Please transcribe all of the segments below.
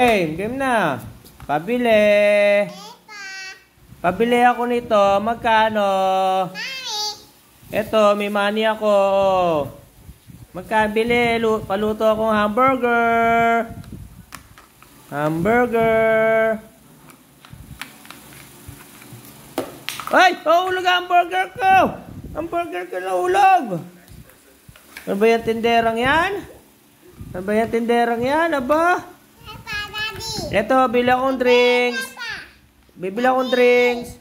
Game na. Pabili. Pabili ako nito. Magkano? Ito, may money ako. Magkabili. Paluto akong hamburger. Hamburger. Ay! Nahulog ang hamburger ko! Hamburger ko nahulog! Ano ba yung tinderang yan? Ano ba yung tinderang yan? Aba? Ito, bili akong drinks. Bibili akong drinks.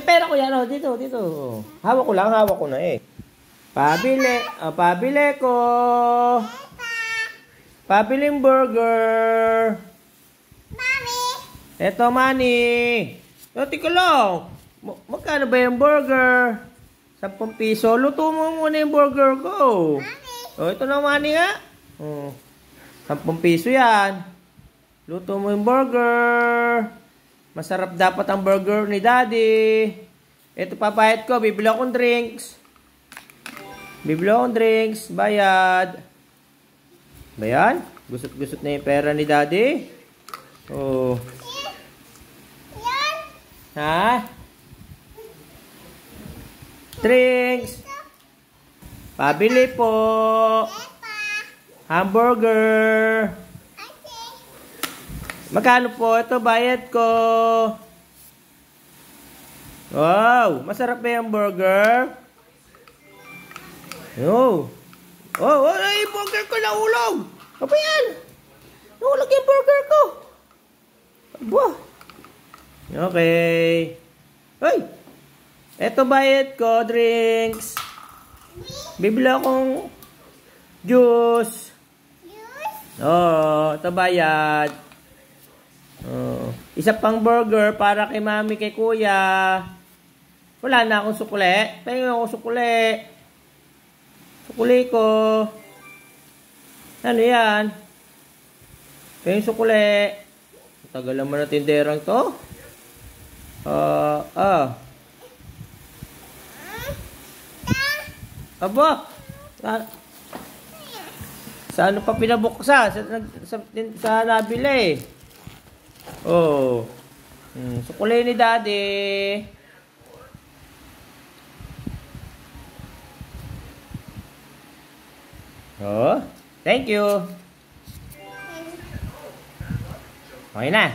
Pera ko yan. Oh, dito. Hawak ko lang. Hawak ko na eh. Pabili. Pabili ko. Pabiling burger. Eto, money. Tika lang. Magkano ba yung burger? 10 piso. Luto mo muna yung burger ko. Ito na money nga. 10 piso yan. Luto mo yung burger. Masarap dapat ang burger ni Daddy. Ito papayat ko. Bibili akong drinks. Bayad. Bayan? Gusot-gusot na yung pera ni Daddy. Ha? Drinks. Pabili po. Hamburger. Magkano po? Ito, bayad ko. Wow! Masarap ba yung burger? Ay, burger ko nahulog! Apa yan? Nahulog yung burger ko! Aba! Okay. Ay! Ito, bayad ko. Drinks. Bibili akong juice. Ito bayad. Isa pang burger para kay mami, kay kuya. Wala na akong sukule. Tingnan ako sukule. Sukuli ko. Ano yan? Tingnan sukule. Tagal naman na tinderang to. Aba. Sa ano pa pinabuksa? Sa nabili. Sukuli ni Daddy. Thank you. Okay na.